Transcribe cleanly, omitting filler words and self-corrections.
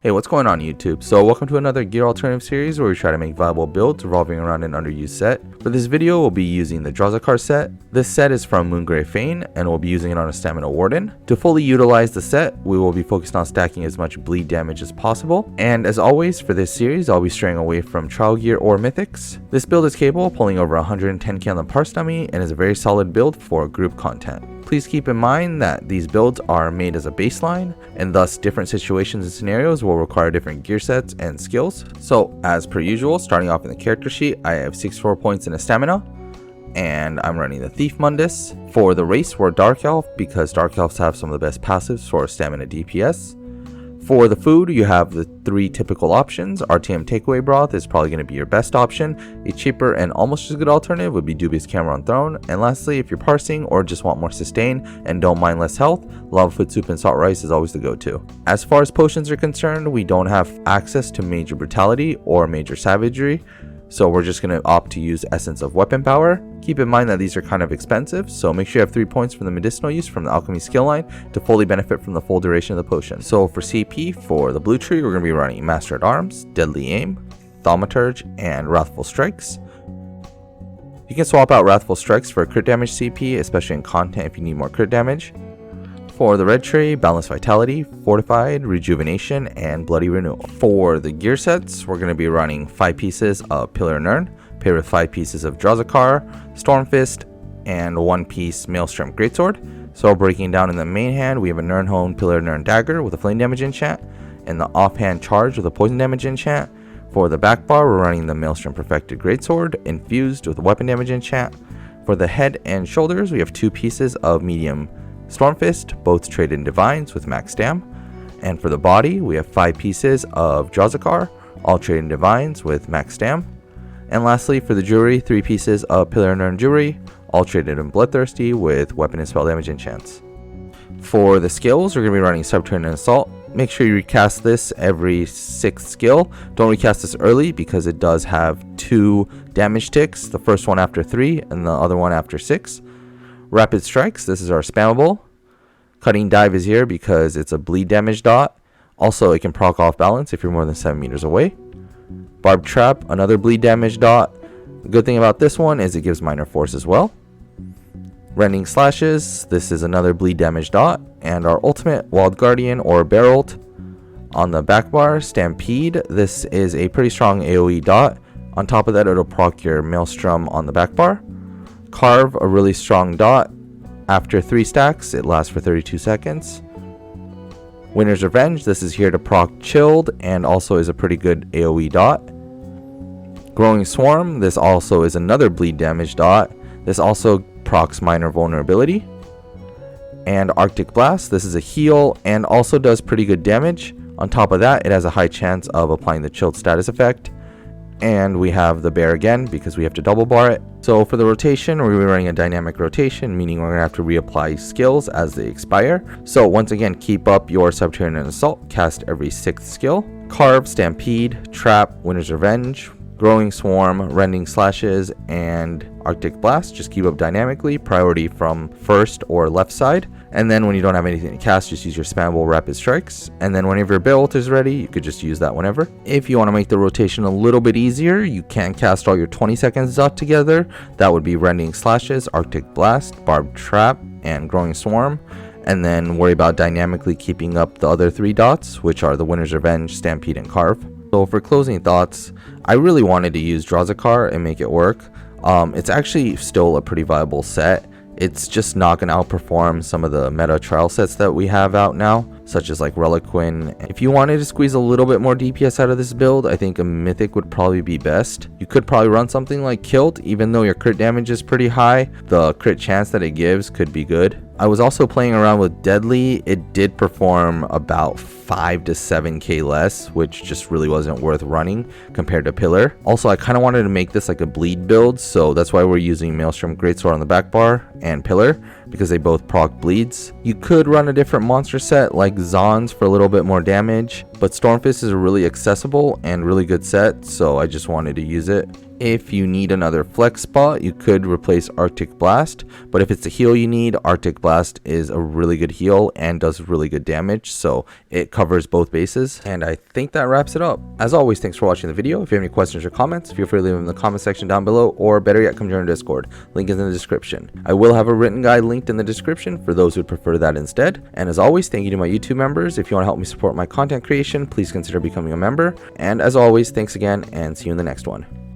Hey, what's going on YouTube? So welcome to another gear alternative series where we try to make viable builds revolving around an underused set. For this video, we'll be using the Drozakar set. This set is from Moongrave Fane and we'll be using it on a stamina warden. To fully utilize the set, we will be focused on stacking as much bleed damage as possible. And as always, for this series, I'll be straying away from trial gear or mythics. This build is capable of pulling over 110k on the parse dummy and is a very solid build for group content. Please keep in mind that these builds are made as a baseline, and thus different situations and scenarios will require different gear sets and skills. So as per usual, starting off in the character sheet, I have 64 points in a stamina, and I'm running the Thief Mundus. For the race, we're Dark Elf because Dark Elves have some of the best passives for stamina DPS. For the food, you have the three typical options. RTM takeaway broth is probably going to be your best option. A cheaper and almost as good alternative would be Dubious Cameron Throne. And lastly, if you're parsing or just want more sustain and don't mind less health, lava foot soup and salt rice is always the go-to. As far as potions are concerned, we don't have access to major brutality or major savagery, so we're just going to opt to use Essence of Weapon Power. Keep in mind that these are kind of expensive, so make sure you have 3 points from the medicinal use from the alchemy skill line to fully benefit from the full duration of the potion. So for CP, for the blue tree, we're going to be running Master at Arms, Deadly Aim, Thaumaturge, and Wrathful Strikes. You can swap out Wrathful Strikes for crit damage CP, especially in content if you need more crit damage. For the red tree, Balanced Vitality, Fortified, Rejuvenation, and Bloody Renewal. For the gear sets, we're going to be running 5 pieces of Pillar and Urn, paired with 5 pieces of Drozakar, Stormfist, and 1 piece Maelstrom Greatsword. So breaking down in the main hand, we have a Nirnhone Pillar and Urn Dagger with a flame damage enchant, and the offhand charge with a poison damage enchant. For the back bar, we're running the Maelstrom Perfected Greatsword, infused with a weapon damage enchant. For the head and shoulders, we have 2 pieces of medium Stormfist, both traded in Divines with max dam. And for the body, we have 5 pieces of Drozakar, all traded in Divines with max dam. And lastly, for the jewelry, 3 pieces of Pillar and Urn jewelry, all traded in Bloodthirsty with weapon and spell damage enchants. For the skills, we're going to be running Subterranean Assault. Make sure you recast this every 6th skill. Don't recast this early because it does have 2 damage ticks, the first one after 3 and the other one after 6. Rapid Strikes, this is our spammable. Cutting Dive is here because it's a bleed damage dot. Also, it can proc off balance if you're more than 7 meters away. Barb Trap, another bleed damage dot. The good thing about this one is it gives minor force as well. Rending Slashes, this is another bleed damage dot. And our ultimate, Wild Guardian or Bear Ult. On the back bar, Stampede, this is a pretty strong AoE dot. On top of that, it'll proc your Maelstrom on the back bar. Carve, a really strong dot. After 3 stacks, it lasts for 32 seconds. Winter's Revenge, this is here to proc Chilled and also is a pretty good AoE dot. Growing Swarm, this also is another bleed damage dot. This also procs minor vulnerability. And Arctic Blast, this is a heal and also does pretty good damage. On top of that, it has a high chance of applying the Chilled status effect. And we have the bear again because we have to double bar it. So for the rotation, we're going to be running a dynamic rotation, meaning we're going to have to reapply skills as they expire. So once again, keep up your Subterranean Assault, cast every 6th skill. Carve, Stampede, Trap, Winter's Revenge, Growing Swarm, Rending Slashes, and Arctic Blast. Just keep up dynamically, priority from first or left side. And then when you don't have anything to cast, just use your spammable Rapid Strikes. And then whenever your Bear Ult is ready, you could just use that whenever. If you want to make the rotation a little bit easier, you can cast all your 20 seconds dot together. That would be Rending Slashes, Arctic Blast, Barb Trap, and Growing Swarm. And then worry about dynamically keeping up the other 3 dots, which are the Winter's Revenge, Stampede, and Carve. So for closing thoughts, I really wanted to use Drozakar and make it work. It's actually still a pretty viable set. It's just not going to outperform some of the meta trial sets that we have out now, such as like Reliquin. If you wanted to squeeze a little bit more DPS out of this build, I think a Mythic would probably be best. You could probably run something like Kilt, even though your crit damage is pretty high, the crit chance that it gives could be good. I was also playing around with Deadly. It did perform about 5 to 7k less, which just really wasn't worth running compared to Pillar. Also, I kind of wanted to make this like a bleed build, so that's why we're using Maelstrom Greatsword on the back bar and Pillar, because they both proc bleeds. You could run a different monster set like Zons for a little bit more damage, but Stormfist is a really accessible and really good set, so I just wanted to use it. If you need another flex spot, you could replace Arctic Blast, but if it's a heal you need, Arctic Blast is a really good heal and does really good damage, so it covers both bases. And I think that wraps it up. As always, thanks for watching the video. If you have any questions or comments, feel free to leave them in the comment section down below, or better yet, come join our Discord. Link is in the description. I will have a written guide linked in the description for those who prefer that instead. And as always, thank you to my YouTube members. If you want to help me support my content creation, please consider becoming a member. And as always, thanks again, and see you in the next one.